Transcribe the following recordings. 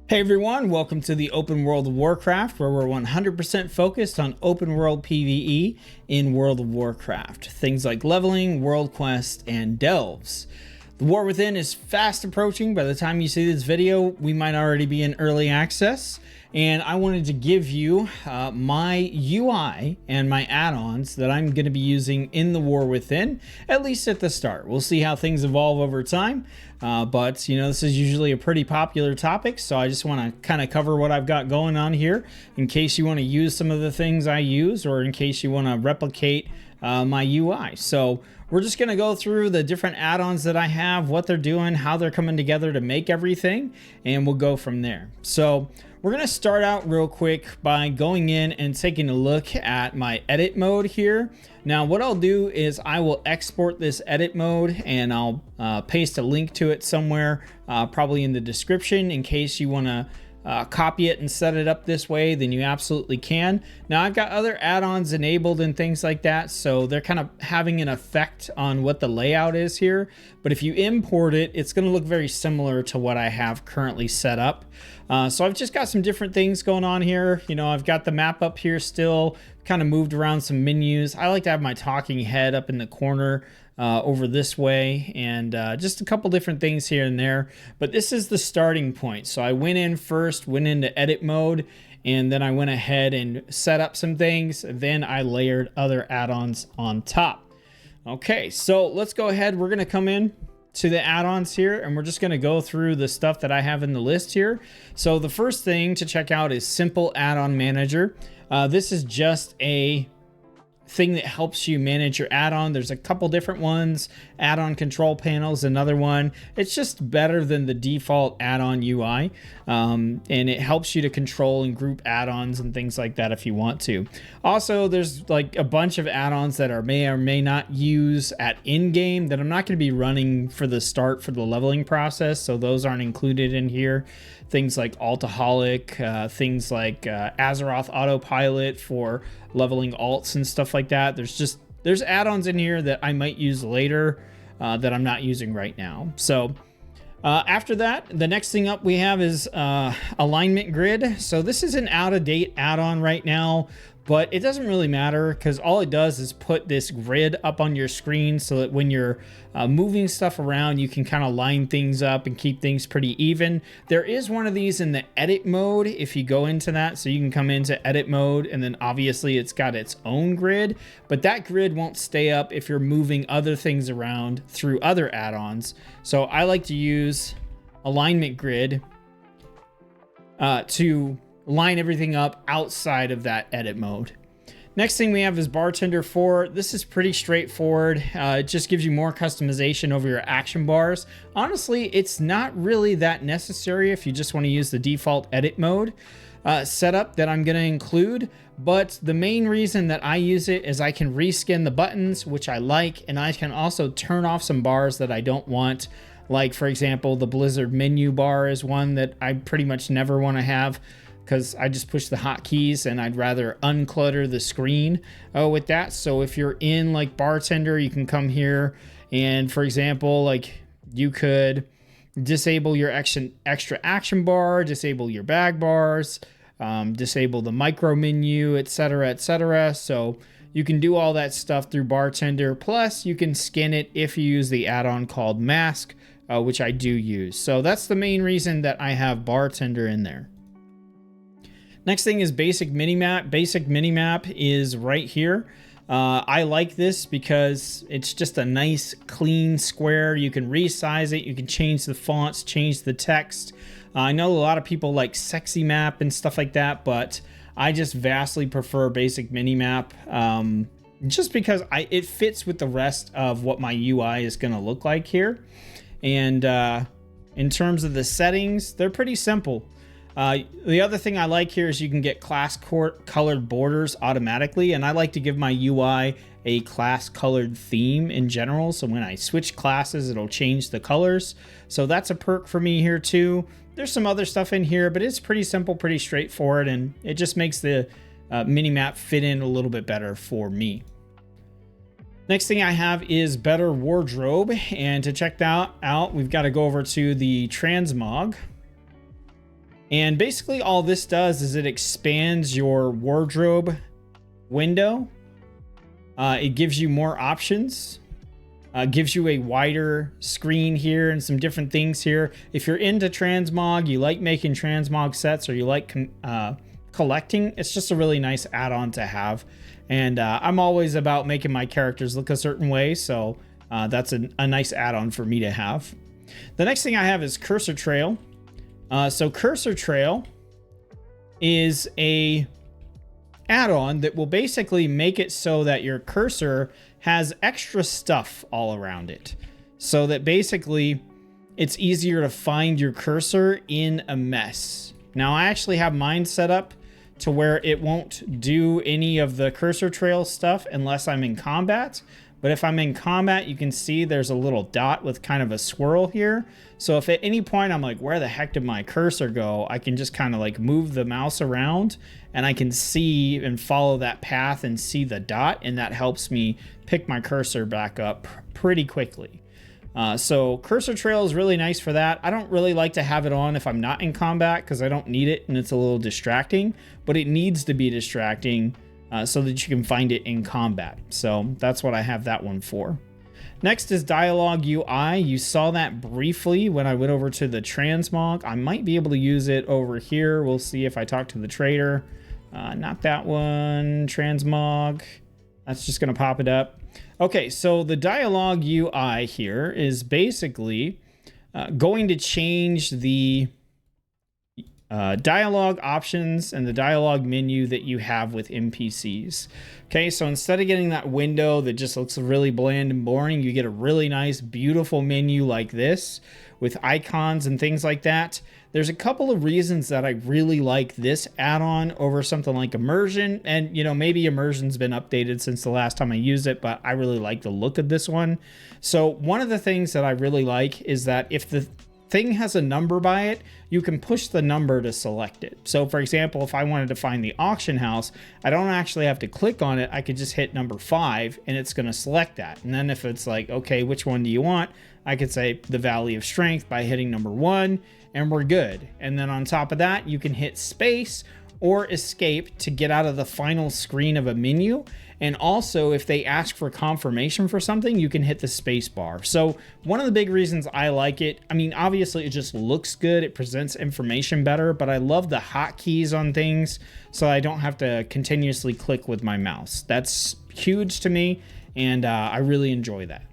Hey everyone, welcome to the open world of Warcraft, where we're 100% focused on open world PvE in World of Warcraft. Things like leveling, world quests, and delves. The War Within is fast approaching. By the time you see this video, we might already be in early access. And I wanted to give you my UI and my add-ons that I'm going to be using in the War Within, at least at the start. We'll see how things evolve over time. But, you know, this is usually a pretty popular topic, so I just want to kind of cover what I've got going on here in case you want to use some of the things I use or in case you want to replicate my UI. So we're just going to go through the different add-ons that I have, what they're doing, how they're coming together to make everything, and we'll go from there. So we're going to start out real quick by going in and taking a look at my edit mode here. Now what I'll do is I will export this edit mode and I'll paste a link to it somewhere, probably in the description, in case you want to copy it and set it up this way, then you absolutely can. Now I've got other add-ons enabled and things like that, so they're kind of having an effect on what the layout is here. But if you import it, it's going to look very similar to what I have currently set up. So I've just got some different things going on here. You know, I've got the map up here still, kind of moved around some menus. I like to have my talking head up in the corner over this way, and just a couple different things here and there. But this is the starting point. So I went in first, went into edit mode, and then I went ahead and set up some things. Then I layered other add-ons on top. Okay, so let's go ahead. We're going to come in to the add-ons here, and we're just going to go through the stuff that I have in the list here. So the first thing to check out is Simple Add-on Manager. This is just a thing that helps you manage your add-on. There's a couple different ones. Add-on control panel is another one. It's just better than the default add-on UI, and it helps you to control and group add-ons and things like that if you want to. Also, there's like a bunch of add-ons that are may or may not use at in-game that I'm not going to be running for the start for the leveling process, so those aren't included in here. Things like Altaholic, things like Azeroth Autopilot for leveling alts and stuff like that. There's add-ons in here that I might use later that I'm not using right now. So after that, the next thing up we have is alignment grid. So this is an out-of-date add-on right now, but it doesn't really matter because all it does is put this grid up on your screen so that when you're moving stuff around, you can kind of line things up and keep things pretty even. There is one of these in the edit mode if you go into that. So you can come into edit mode and then obviously it's got its own grid, but that grid won't stay up if you're moving other things around through other add-ons. So I like to use alignment grid to line everything up outside of that edit mode. Next thing we have is Bartender 4. This is pretty straightforward. It just gives you more customization over your action bars. Honestly, it's not really that necessary if you just want to use the default edit mode setup that I'm going to include. But the main reason that I use it is I can reskin the buttons, which I like, and I can also turn off some bars that I don't want. Like, for example, the Blizzard menu bar is one that I pretty much never want to have, because I just push the hotkeys and I'd rather unclutter the screen with that. So if you're in like Bartender, you can come here and, for example, like you could disable your extra action bar, disable your bag bars, disable the micro menu, etc., etc. So you can do all that stuff through Bartender. Plus you can skin it if you use the add-on called Masque, which I do use. So that's the main reason that I have Bartender in there. Next thing is Basic Minimap. Basic Minimap is right here. I like this because it's just a nice clean square. You can resize it. You can change the fonts, change the text. I know a lot of people like Sexy Map and stuff like that, but I just vastly prefer Basic Minimap just because it fits with the rest of what my UI is going to look like here. And in terms of the settings, they're pretty simple. The other thing I like here is you can get class colored borders automatically, and I like to give my UI a class colored theme in general. So when I switch classes, it'll change the colors. So that's a perk for me here too. There's some other stuff in here, but it's pretty simple, pretty straightforward, and it just makes the minimap fit in a little bit better for me. Next thing I have is Better Wardrobe, and to check that out, we've got to go over to the Transmog. And basically all this does is it expands your wardrobe window. It gives you more options. Gives you a wider screen here and some different things here. If you're into Transmog, you like making Transmog sets, or you like collecting, it's just a really nice add-on to have. And I'm always about making my characters look a certain way, so that's a nice add-on for me to have. The next thing I have is Cursor Trail. So Cursor Trail is a add-on that will basically make it so that your cursor has extra stuff all around it, so that basically it's easier to find your cursor in a mess. Now I actually have mine set up to where it won't do any of the cursor trail stuff unless I'm in combat. But if I'm in combat, you can see there's a little dot with kind of a swirl here. So if at any point I'm like, where the heck did my cursor go? I can just kind of like move the mouse around and I can see and follow that path and see the dot. And that helps me pick my cursor back up pretty quickly. So Cursor Trail is really nice for that. I don't really like to have it on if I'm not in combat because I don't need it and it's a little distracting, but it needs to be distracting so that you can find it in combat. So that's what I have that one for. Next is Dialogue UI. You saw that briefly when I went over to the Transmog. I might be able to use it over here. We'll see if I talk to the trader. Not that one, Transmog. That's just gonna pop it up. Okay, so the Dialogue UI here is basically going to change the dialogue options and the dialogue menu that you have with NPCs. Okay, so instead of getting that window that just looks really bland and boring, you get a really nice, beautiful menu like this with icons and things like that. There's a couple of reasons that I really like this add-on over something like Immersion. And, you know, maybe Immersion's been updated since the last time I used it, but I really like the look of this one. So one of the things that I really like is that if the thing has a number by it, you can push the number to select it. So for example, if I wanted to find the auction house, I don't actually have to click on it. I could just hit number 5 and it's going to select that. And then if it's like, okay, which one do you want? I could say the Valley of Strength by hitting number 1 and we're good. And then on top of that, you can hit space or escape to get out of the final screen of a menu. And also, if they ask for confirmation for something, you can hit the space bar. So one of the big reasons I like it, I mean, obviously it just looks good. It presents information better, but I love the hotkeys on things so I don't have to continuously click with my mouse. That's huge to me, and I really enjoy that.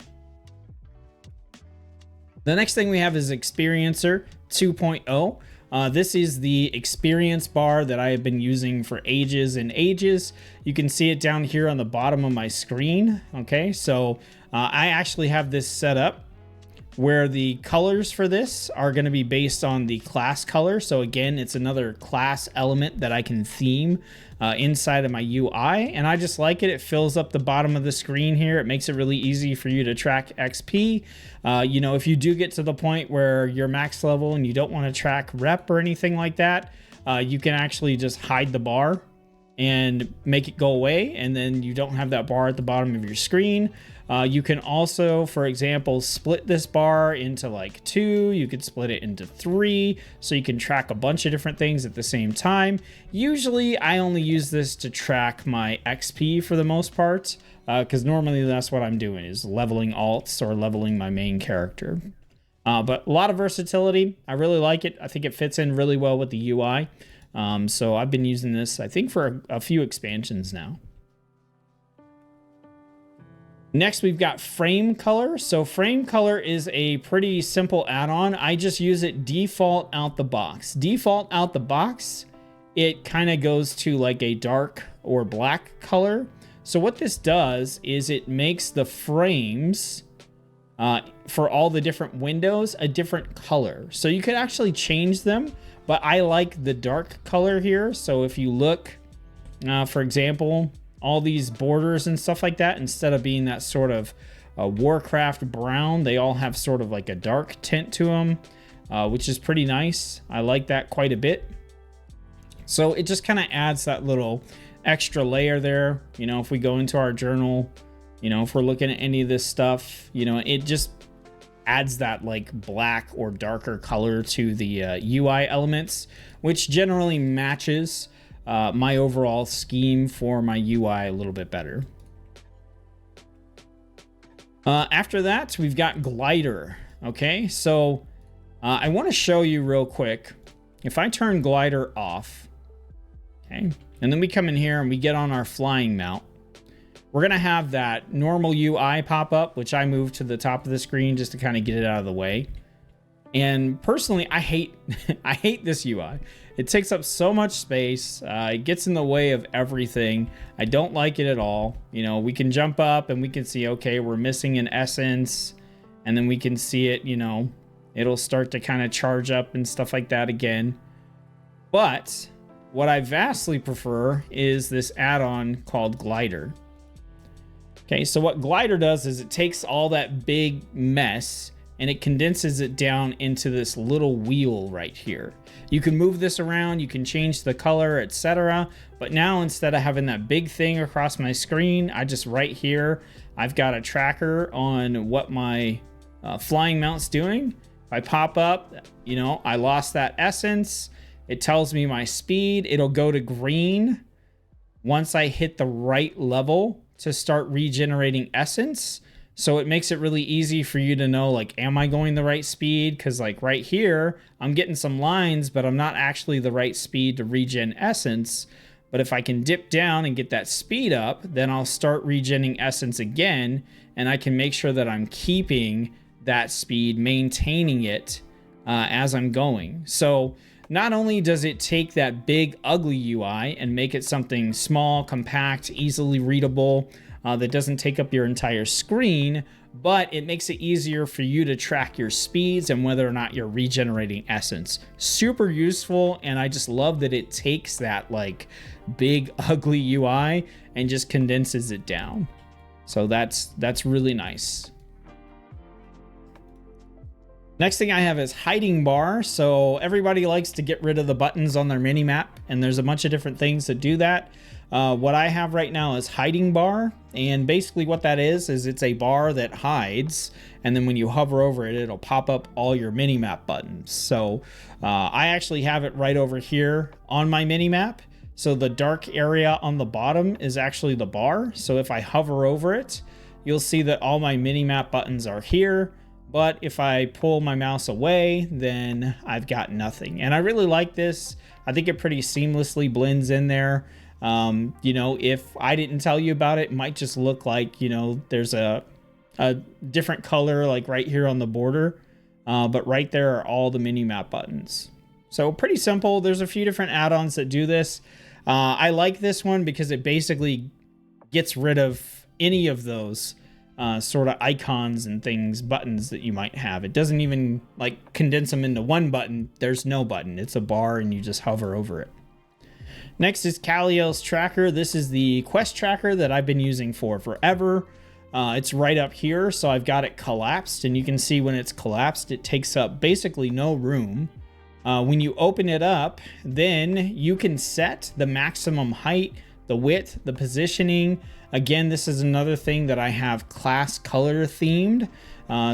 The next thing we have is Experiencer 2.0. This is the experience bar that I have been using for ages and ages. You can see it down here on the bottom of my screen. Okay, so I actually have this set up where the colors for this are going to be based on the class color. So again, it's another class element that I can theme inside of my UI, and I just like it. It fills up the bottom of the screen here. It makes it really easy for you to track XP. You know, if you do get to the point where you're max level and you don't want to track rep or anything like that, you can actually just hide the bar and make it go away, and then you don't have that bar at the bottom of your screen. You can also, for example, split this bar into like 2. You could split it into 3, so you can track a bunch of different things at the same time. Usually I only use this to track my XP for the most part, because normally that's what I'm doing, is leveling alts or leveling my main character. But a lot of versatility. I really like it. I think it fits in really well with the UI. So I've been using this, I think, for a few expansions now. Next, we've got Frame Color. So Frame Color is a pretty simple add-on. I just use it default out the box. Default out the box, it kind of goes to like a dark or black color. So what this does is it makes the frames for all the different windows a different color. So you could actually change them, but I like the dark color here. So if you look, for example, all these borders and stuff like that, instead of being that sort of Warcraft brown, they all have sort of like a dark tint to them, which is pretty nice. I like that quite a bit. So it just kind of adds that little extra layer there. You know, if we go into our journal, you know, if we're looking at any of this stuff, you know, it just adds that like black or darker color to the UI elements, which generally matches my overall scheme for my UI a little bit better. After that, we've got glider. Okay, so I want to show you real quick. If I turn glider off, okay, and then we come in here and we get on our flying mount, we're going to have that normal UI pop up, which I moved to the top of the screen just to kind of get it out of the way. And personally, I hate I hate this UI. It takes up so much space. It gets in the way of everything. I don't like it at all. You know, we can jump up and we can see, okay, we're missing an essence. And then we can see it, you know, it'll start to kind of charge up and stuff like that again. But what I vastly prefer is this add-on called Glider. Okay, so what Glider does is it takes all that big mess and it condenses it down into this little wheel right here. You can move this around, you can change the color, etc. But now instead of having that big thing across my screen, I just right here, I've got a tracker on what my flying mount's doing. If I pop up, you know, I lost that essence. It tells me my speed. It'll go to green once I hit the right level to start regenerating essence. So it makes it really easy for you to know, like, am I going the right speed? Because like right here, I'm getting some lines, but I'm not actually the right speed to regen essence. But if I can dip down and get that speed up, then I'll start regenning essence again. And I can make sure that I'm keeping that speed, maintaining it as I'm going. So not only does it take that big ugly UI and make it something small, compact, easily readable, that doesn't take up your entire screen, but it makes it easier for you to track your speeds and whether or not you're regenerating essence. Super useful, and I just love that it takes that like big ugly UI and just condenses it down. So that's really nice. Next thing I have is hiding bar. So everybody likes to get rid of the buttons on their mini map, and there's a bunch of different things that do that. What I have right now is hiding bar, and basically what that is it's a bar that hides, and then when you hover over it, it'll pop up all your mini map buttons. So I actually have it right over here on my mini map. So the dark area on the bottom is actually the bar. So if I hover over it, you'll see that all my mini map buttons are here. But if I pull my mouse away, then I've got nothing. And I really like this. I think it pretty seamlessly blends in there. You know, if I didn't tell you about it, it might just look like, you know, there's a different color like right here on the border. But right there are all the mini map buttons. So pretty simple. There's a few different add-ons that do this. I like this one because it basically gets rid of any of those sort of icons and things, buttons that you might have. It doesn't even like condense them into one button. There's no button. It's a bar and you just hover over it. Next is Kaliel's tracker. This is the quest tracker that I've been using for forever. It's right up here, so I've got it collapsed, and you can see when it's collapsed, it takes up basically no room. When you open it up, then you can set the maximum height, the width, the positioning. Again, this is another thing that I have class color themed.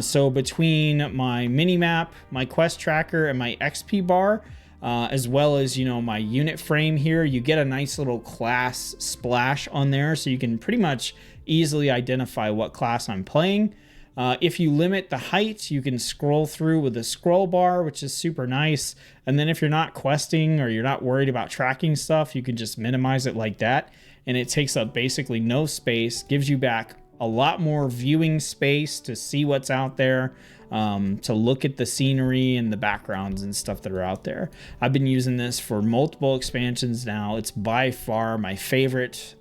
So between my mini map, my quest tracker, and my XP bar, as well as, you know, my unit frame here, you get a nice little class splash on there, so you can pretty much easily identify what class I'm playing. If you limit the height, you can scroll through with a scroll bar, which is super nice. And then if you're not questing or you're not worried about tracking stuff, you can just minimize it like that. And it takes up basically no space, gives you back a lot more viewing space to see what's out there, to look at the scenery and the backgrounds and stuff that are out there. I've been using this for multiple expansions now. It's by far my favorite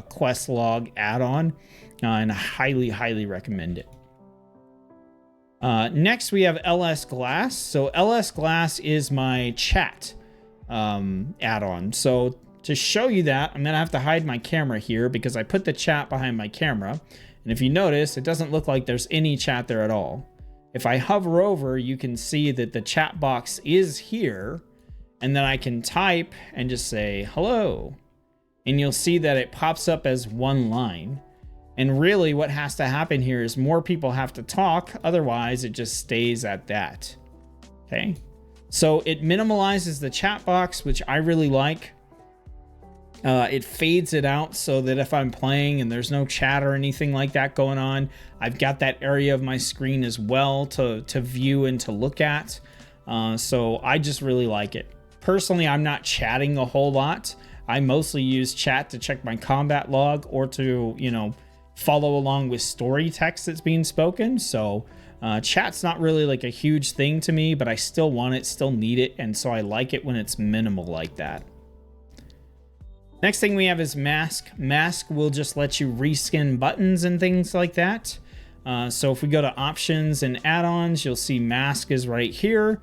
quest log add-on, and I highly, highly recommend it. Next, we have LS Glass. So LS Glass is my chat add-on. So to show you that, I'm going to have to hide my camera here because I put the chat behind my camera. And if you notice, it doesn't look like there's any chat there at all. If I hover over, you can see that the chat box is here, and then I can type and just say hello. And you'll see that it pops up as one line. And really what has to happen here is more people have to talk. Otherwise it just stays at that. Okay. So it minimalizes the chat box, which I really like. It fades it out so that if I'm playing and there's no chat or anything like that going on, I've got that area of my screen as well to view and to look at. So I just really like it. Personally, I'm not chatting a whole lot. I mostly use chat to check my combat log or to, you know, follow along with story text that's being spoken. So chat's not really like a huge thing to me, but I still want it, still need it. And so I like it when it's minimal like that. Next thing we have is masque. Masque will just let you reskin buttons and things like that. So if we go to options and add-ons, you'll see masque is right here.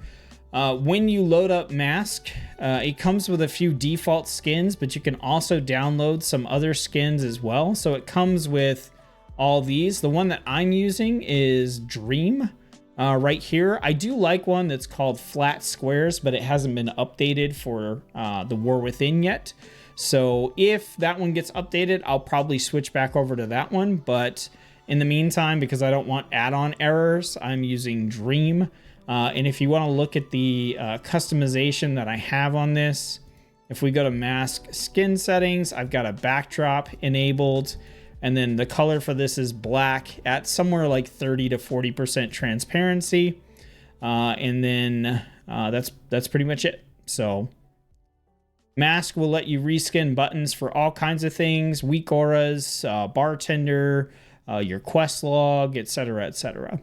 When you load up masque, it comes with a few default skins, but you can also download some other skins as well. So it comes with all these. The one that I'm using is Dream right here. I do like one that's called Flat Squares, but it hasn't been updated for the War Within yet. So if that one gets updated, I'll probably switch back over to that one. But in the meantime, because I don't want add-on errors, I'm using Dream. And if you want to look at the customization that I have on this, if we go to masque skin settings, I've got a backdrop enabled. And then the color for this is black at somewhere like 30 to 40% transparency. And then that's pretty much it. So masque will let you reskin buttons for all kinds of things, Weakauras, bartender, your quest log, etc., etc.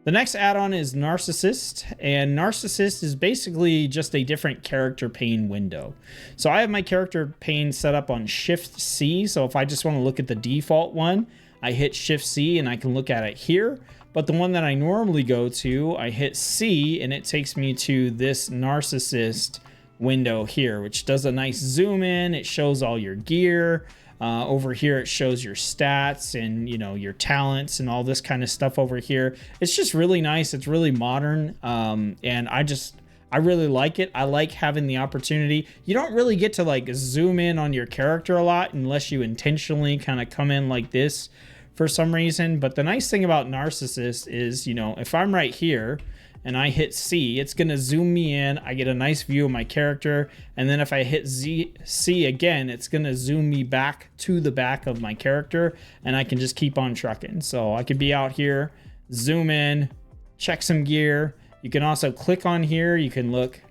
The next add-on is Narcissist, and Narcissist is basically just a different character pane window. So I have my character pane set up on Shift-C, so if I just want to look at the default one, I hit Shift-C and I can look at it here. But the one that I normally go to, I hit C and it takes me to this Narcissist window here, which does a nice zoom in. It shows all your gear. Over here, it shows your stats and, you know, your talents and all this kind of stuff over here. It's just really nice. It's really modern. And I really like it. I like having the opportunity. You don't really get to like zoom in on your character a lot unless you intentionally kind of come in like this for some reason. But the nice thing about Narcissist is, you know, if I'm right here and I hit C, it's going to zoom me in. I get a nice view of my character. And then if I hit C again, it's going to zoom me back to the back of my character and I can just keep on trucking. So I could be out here, zoom in, check some gear. You can also click on here. You can look,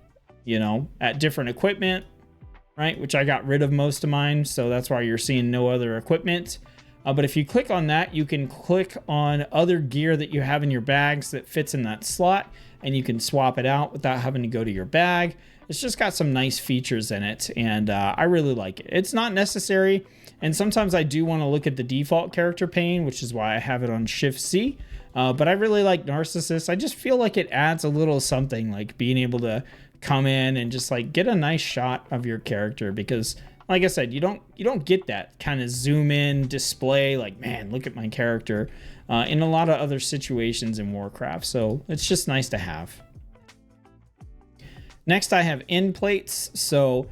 you know, at different equipment, right? Which I got rid of most of mine. So that's why you're seeing no other equipment. But if you click on that, you can click on other gear that you have in your bags that fits in that slot, and you can swap it out without having to go to your bag. It's just got some nice features in it, and I really like it. It's not necessary, and sometimes I do want to look at the default character pane, which is why I have it on Shift-C. But I really like Narcissist. I just feel like it adds a little something, like being able to come in and just like get a nice shot of your character, because like I said, you don't get that kind of zoom in display like, man, look at my character in a lot of other situations in Warcraft. So it's just nice to have. Next, I have end plates. So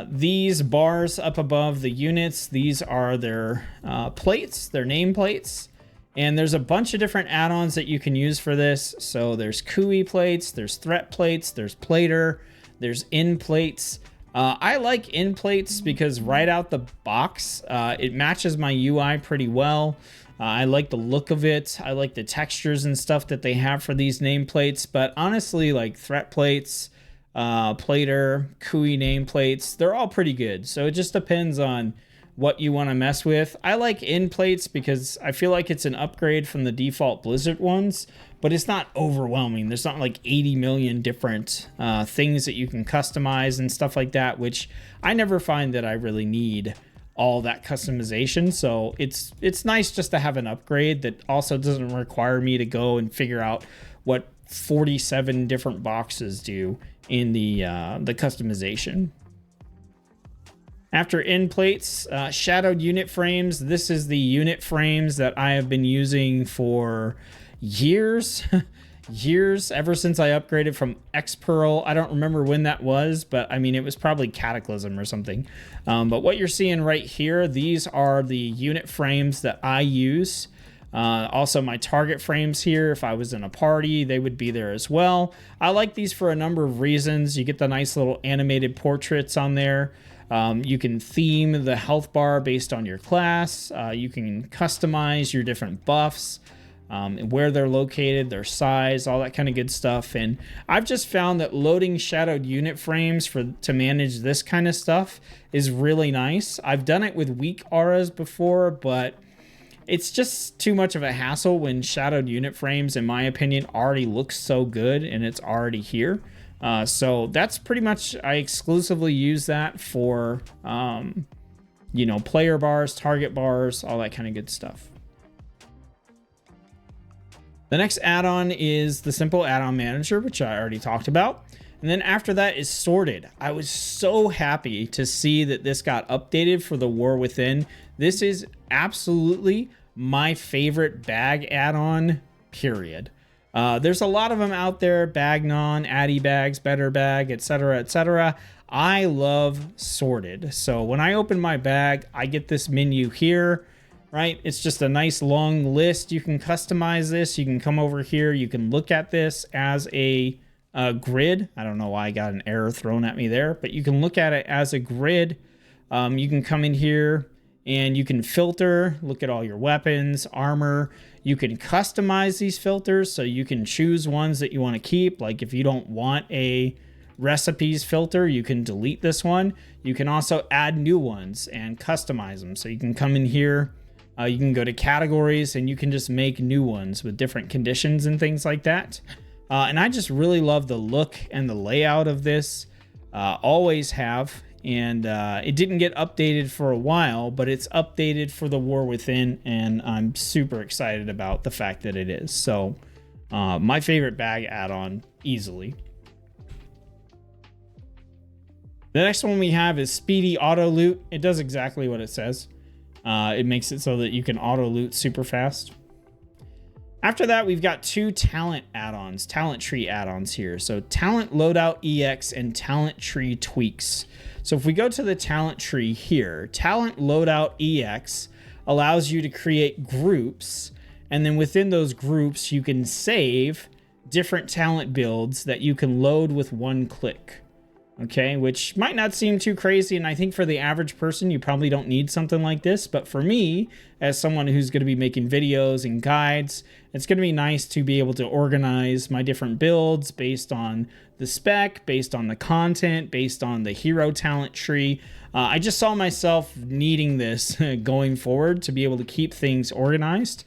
these bars up above the units, these are their plates, their nameplates. And there's a bunch of different add-ons that you can use for this. So there's CUI plates, there's threat plates, there's plater, there's end plates. I like end plates because right out the box, it matches my UI pretty well. I like the look of it. I like the textures and stuff that they have for these nameplates. But honestly, like threat plates, plater, CUI nameplates, they're all pretty good. So it just depends on what you want to mess with. I like end plates because I feel like it's an upgrade from the default Blizzard ones, but it's not overwhelming. There's not like 80 million different things that you can customize and stuff like that, which I never find that I really need all that customization. So it's nice just to have an upgrade that also doesn't require me to go and figure out what 47 different boxes do in the customization. After end plates, shadowed unit frames. This is the unit frames that I have been using for years. years, ever since I upgraded from X-Pearl. I don't remember when that was, but I mean, it was probably Cataclysm or something. But what you're seeing right here, these are the unit frames that I use. Also my target frames here, if I was in a party, they would be there as well. I like these for a number of reasons. You get the nice little animated portraits on there. You can theme the health bar based on your class. You can customize your different buffs, where they're located, their size, all that kind of good stuff. And I've just found that loading shadowed unit frames to manage this kind of stuff is really nice. I've done it with Weakauras before, but it's just too much of a hassle when shadowed unit frames, in my opinion, already look so good and it's already here. So that's pretty much, I exclusively use that for, you know, player bars, target bars, all that kind of good stuff. The next add-on is the simple add-on manager, which I already talked about. And then after that is sorted. I was so happy to see that this got updated for the War Within. This is absolutely my favorite bag add-on, period. There's a lot of them out there, Bagnon, Addy Bags, Better Bag, etc., etc. I love sorted. So when I open my bag, I get this menu here, right? It's just a nice long list. You can customize this. You can come over here. You can look at this as a grid. I don't know why I got an error thrown at me there, but you can look at it as a grid. You can come in here and you can filter, look at all your weapons, armor. You can customize these filters, so you can choose ones that you want to keep. Like if you don't want a recipes filter, you can delete this one. You can also add new ones and customize them. So you can come in here, you can go to categories, and you can just make new ones with different conditions and things like that. And I just really love the look and the layout of this. Always have. And it didn't get updated for a while, but it's updated for the War Within, and I'm super excited about the fact that it is. So my favorite bag add-on easily. The next one we have is Speedy Auto Loot. It does exactly what it says. It makes it so that you can auto loot super fast. After that, we've got two talent add-ons, talent tree add-ons here. So talent loadout EX and talent tree tweaks. So if we go to the talent tree here, talent loadout EX allows you to create groups. And then within those groups, you can save different talent builds that you can load with one click. Okay, which might not seem too crazy, and I think for the average person, you probably don't need something like this. But for me, as someone who's going to be making videos and guides, it's going to be nice to be able to organize my different builds based on the spec, based on the content, based on the hero talent tree. I just saw myself needing this going forward to be able to keep things organized.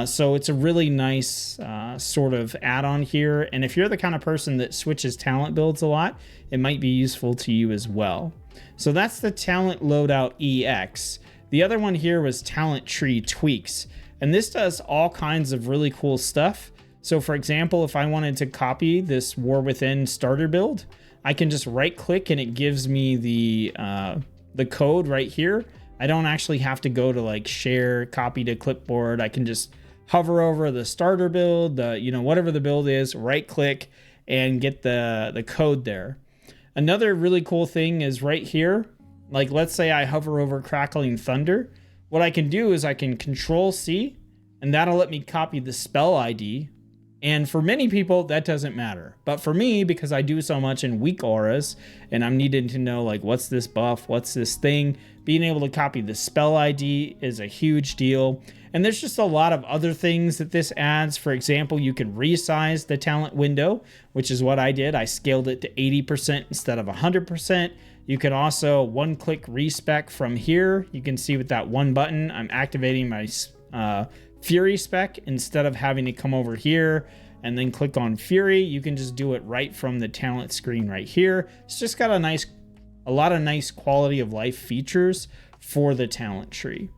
So it's a really nice sort of add-on here. And if you're the kind of person that switches talent builds a lot, it might be useful to you as well. So that's the talent loadout EX. The other one here was talent tree tweaks. And this does all kinds of really cool stuff. So for example, if I wanted to copy this War Within starter build, I can just right click and it gives me the code right here. I don't actually have to go to like share, copy to clipboard. I can just hover over the starter build, whatever the build is, right click and get the code there. Another really cool thing is right here. Like let's say I hover over Crackling Thunder. What I can do is I can Control C and that'll let me copy the spell ID. And for many people, that doesn't matter. But for me, because I do so much in Weakauras and I'm needing to know like, what's this buff? What's this thing? Being able to copy the spell ID is a huge deal. And there's just a lot of other things that this adds. For example, you can resize the talent window, which is what I did. I scaled it to 80% instead of 100%. You can also one-click respec from here. You can see with that one button, I'm activating my Fury spec instead of having to come over here and then click on Fury. You can just do it right from the talent screen right here. It's just got a lot of nice quality of life features for the talent tree.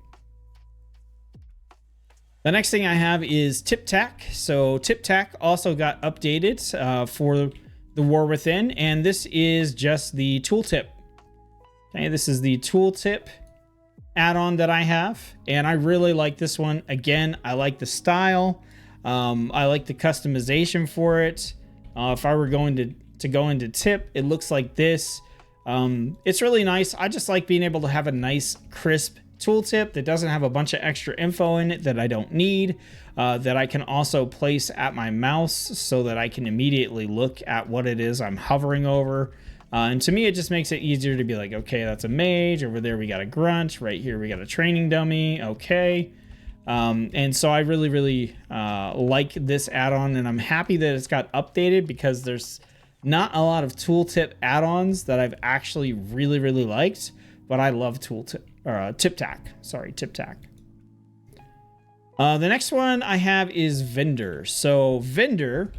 The next thing I have is Tip Tack. So Tip Tack also got updated for the War Within, and this is just the tooltip. Okay, this is the tooltip add-on that I have, and I really like this one. Again, I like the style. I like the customization for it. If I were going to go into tip, it looks like this. It's really nice. I just like being able to have a nice crisp tooltip that doesn't have a bunch of extra info in it that I don't need, that I can also place at my mouse so that I can immediately look at what it is I'm hovering over. And to me, it just makes it easier to be like, okay, that's a mage. Over there, we got a grunt. Right here, we got a training dummy. Okay. And so I really, really like this add-on, and I'm happy that it's got updated because there's not a lot of tooltip add-ons that I've actually really, really liked, but I love TipTac. Sorry, TipTac. The next one I have is vendor. So vendor,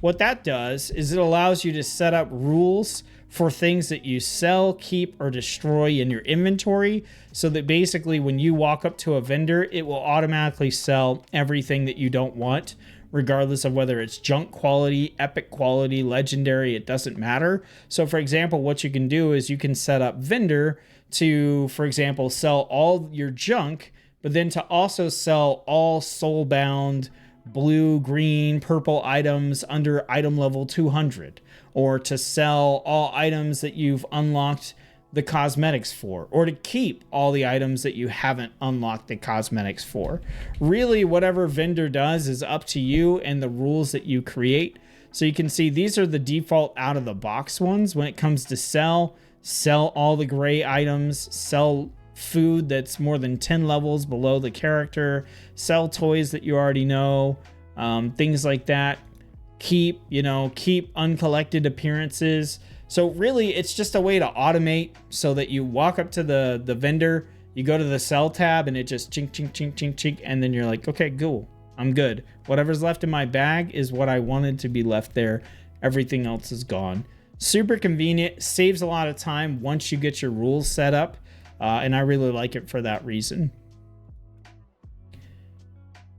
what that does is it allows you to set up rules for things that you sell, keep, or destroy in your inventory, so that basically when you walk up to a vendor, it will automatically sell everything that you don't want, regardless of whether it's junk quality, epic quality, legendary, it doesn't matter. So for example, what you can do is you can set up vendor to, for example, sell all your junk, but then to also sell all soulbound blue, green, purple items under item level 200, or to sell all items that you've unlocked the cosmetics for, or to keep all the items that you haven't unlocked the cosmetics for. Really, whatever vendor does is up to you and the rules that you create. So you can see these are the default out of the box ones. When it comes to sell all the gray items, sell food that's more than 10 levels below the character, sell toys that you already know, things like that. Keep uncollected appearances. So really, it's just a way to automate so that you walk up to the vendor, you go to the sell tab, and it just chink, chink, chink, chink, chink, and then you're like, okay, cool, I'm good. Whatever's left in my bag is what I wanted to be left there. Everything else is gone. Super convenient, saves a lot of time once you get your rules set up, and I really like it for that reason.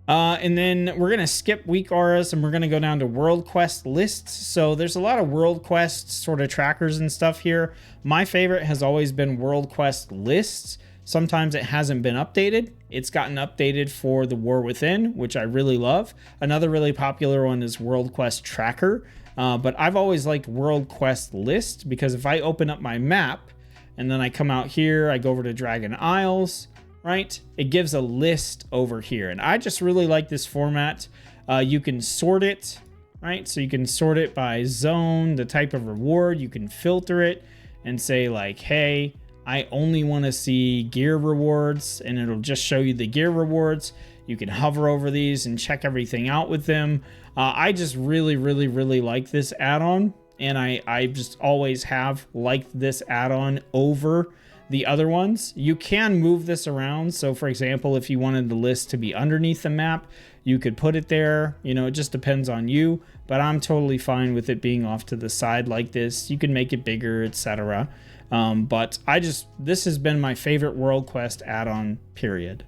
And then we're going to skip Weakauras and we're going to go down to world quest lists. So there's a lot of world quest sort of trackers and stuff here. My favorite has always been world quest lists. Sometimes it hasn't been updated. It's gotten updated for the War Within, which I really love. Another really popular one is world quest tracker. But I've always liked world quest list because if I open up my map and then I come out here, I go over to Dragon Isles, right? It gives a list over here. And I just really like this format. You can sort it, right? So you can sort it by zone, the type of reward. You can filter it and say like, hey, I only want to see gear rewards, and it'll just show you the gear rewards. You can hover over these and check everything out with them. I just really, really, really like this add-on. And I just always have liked this add-on over the other ones. You can move this around. So for example, if you wanted the list to be underneath the map, you could put it there. You know, it just depends on you, but I'm totally fine with it being off to the side like this. You can make it bigger, etc. But this has been my favorite World Quest add-on, period.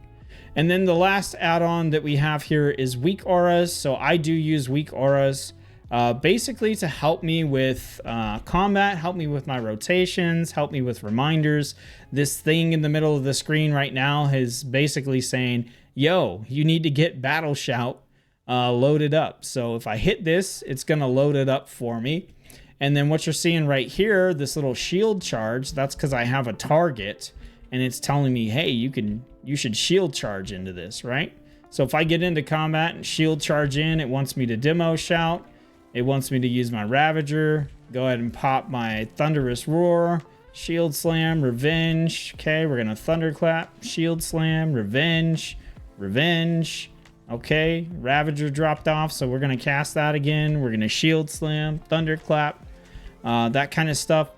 And then the last add-on that we have here is Weakauras. So I do use Weakauras basically to help me with combat, help me with my rotations, help me with reminders. This thing in the middle of the screen right now is basically saying, yo, you need to get Battle Shout loaded up. So if I hit this, it's going to load it up for me. And then what you're seeing right here, this little shield charge, that's because I have a target and it's telling me, hey, you should shield charge into this, right? So if I get into combat and shield charge in, it wants me to demo shout. It wants me to use my Ravager. Go ahead and pop my Thunderous Roar, Shield Slam, Revenge. Okay, we're gonna Thunderclap, Shield Slam, Revenge, Revenge. Okay, Ravager dropped off, so we're gonna cast that again. We're gonna Shield Slam, Thunderclap, that kind of stuff.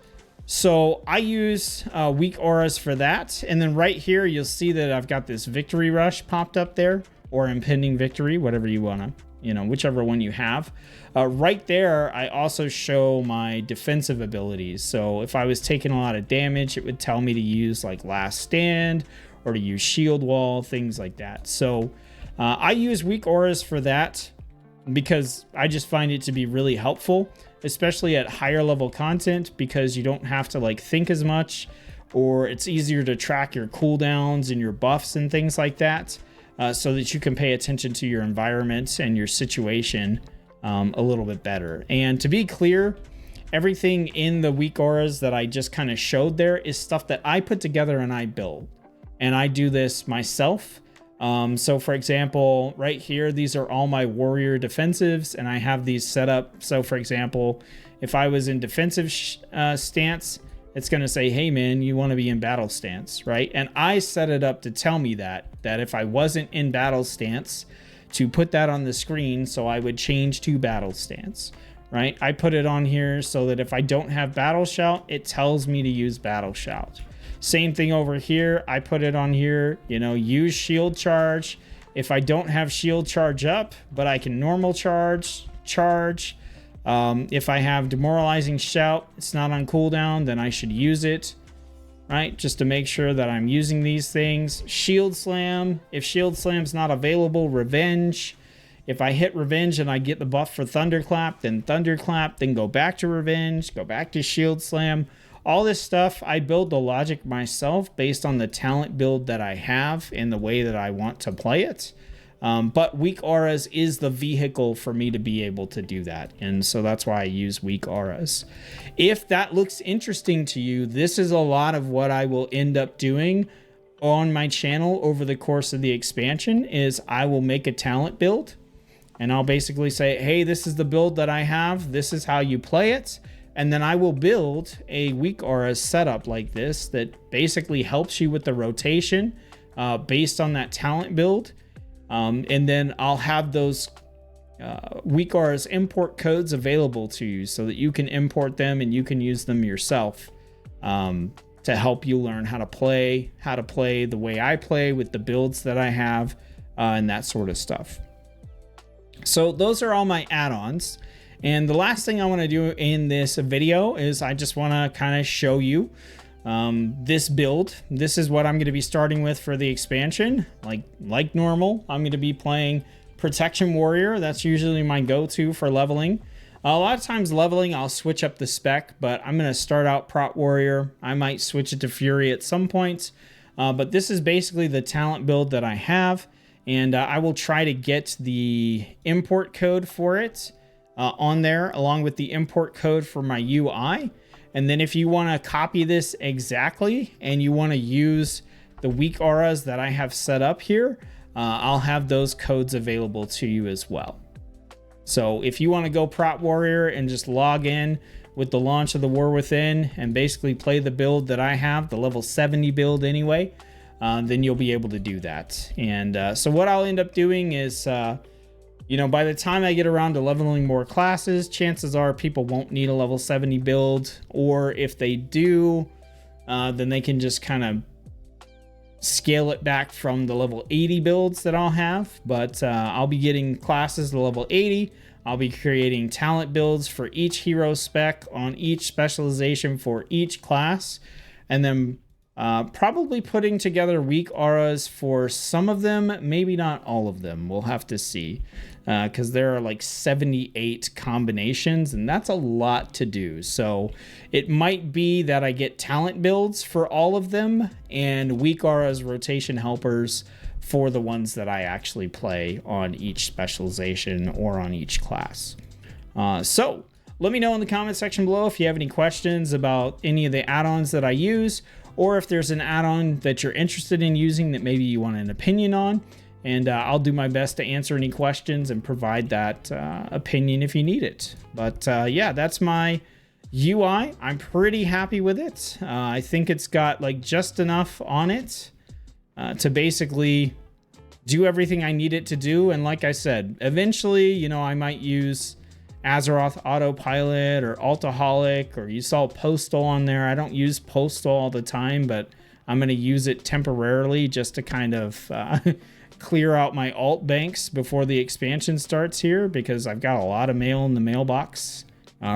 So I use Weakauras for that. And then right here, you'll see that I've got this Victory Rush popped up there, or Impending Victory, whatever you wanna, whichever one you have. Right there, I also show my defensive abilities. So if I was taking a lot of damage, it would tell me to use like Last Stand or to use Shield Wall, things like that. So I use Weakauras for that because I just find it to be really helpful, especially at higher level content, because you don't have to like think as much, or it's easier to track your cooldowns and your buffs and things like that. so that you can pay attention to your environment and your situation a little bit better. And to be clear, everything in the Weakauras that I just kind of showed there is stuff that I put together and I build. And I do this myself. So for example, right here, these are all my warrior defensives, and I have these set up. So for example, if I was in defensive stance, it's going to say, hey man, you want to be in battle stance, right? And I set it up to tell me that if I wasn't in battle stance, to put that on the screen, so I would change to battle stance, right? I put it on here so that if I don't have battle shout, it tells me to use battle shout. Same thing over here. I put it on here, you know, use shield charge. If I don't have shield charge up, but I can normal charge. If I have demoralizing shout, it's not on cooldown, then I should use it, right? Just to make sure that I'm using these things. Shield slam. If shield slam's not available, revenge. If I hit revenge and I get the buff for thunderclap, then go back to revenge, go back to shield slam. All this stuff, I build the logic myself based on the talent build that I have and the way that I want to play it. But Weakauras is the vehicle for me to be able to do that. And so that's why I use Weakauras. If that looks interesting to you, this is a lot of what I will end up doing on my channel over the course of the expansion. Is I will make a talent build and I'll basically say, hey, this is the build that I have. This is how you play it. And then I will build a Weakauras setup like this that basically helps you with the rotation based on that talent build. And then I'll have those Weakauras import codes available to you so that you can import them and you can use them yourself to help you learn how to play the way I play with the builds that I have and that sort of stuff. So those are all my add-ons. And the last thing I want to do in this video is I just want to kind of show you this build. This is what I'm going to be starting with for the expansion. Like normal, I'm going to be playing Protection Warrior. That's usually my go-to for leveling. A lot of times leveling, I'll switch up the spec, but I'm going to start out Prot Warrior. I might switch it to Fury at some points. But this is basically the talent build that I have. And I will try to get the import code for it on there, along with the import code for my UI. And then if you want to copy this exactly and you want to use the Weakauras that I have set up here, I'll have those codes available to you as well. So if you want to go Prot Warrior and just log in with the launch of the War Within and basically play the build that I have, the level 70 build anyway, then you'll be able to do that. And so what I'll end up doing is you know, by the time I get around to leveling more classes, chances are people won't need a level 70 build, or if they do, then they can just kind of scale it back from the level 80 builds that I'll have. But I'll be getting classes to level 80. I'll be creating talent builds for each hero spec on each specialization for each class, and then probably putting together Weakauras for some of them, maybe not all of them. We'll have to see, because there are like 78 combinations, and that's a lot to do. So it might be that I get talent builds for all of them and Weakauras rotation helpers for the ones that I actually play on each specialization or on each class. So let me know in the comment section below if you have any questions about any of the add-ons that I use, or if there's an add-on that you're interested in using that maybe you want an opinion on. And I'll do my best to answer any questions and provide that opinion if you need it. But yeah, that's my UI. I'm pretty happy with it. I think it's got like just enough on it to basically do everything I need it to do. And like I said, eventually, you know, I might use Azeroth Autopilot or Altaholic, or you saw Postal on there. I don't use Postal all the time, but I'm going to use it temporarily just to kind of clear out my alt banks before the expansion starts here, because I've got a lot of mail in the mailbox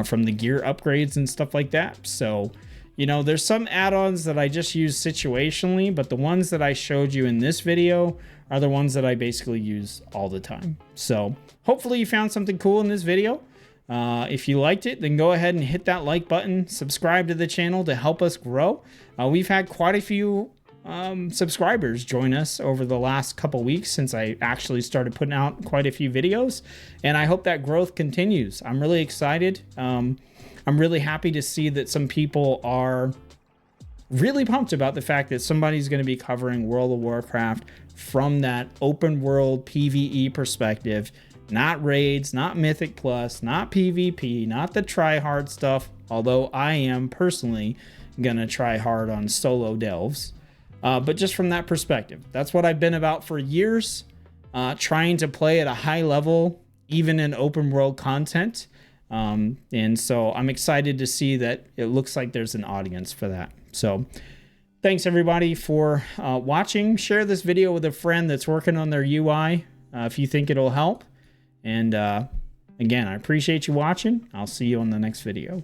from the gear upgrades and stuff like that. So, you know, there's some add-ons that I just use situationally, but the ones that I showed you in this video are the ones that I basically use all the time. So hopefully you found something cool in this video. If you liked it, then go ahead and hit that like button, subscribe to the channel to help us grow. We've had quite a few subscribers join us over the last couple weeks since I actually started putting out quite a few videos, and I hope that growth continues. I'm really excited. I'm really happy to see that some people are really pumped about the fact that somebody's going to be covering World of Warcraft from that open world PvE perspective, not raids, not Mythic Plus, not PvP, not the try hard stuff, although I am personally going to try hard on solo delves. But just from that perspective, that's what I've been about for years, trying to play at a high level, even in open world content. And so I'm excited to see that it looks like there's an audience for that. So thanks everybody for watching. Share this video with a friend that's working on their UI if you think it'll help. And again, I appreciate you watching. I'll see you on the next video.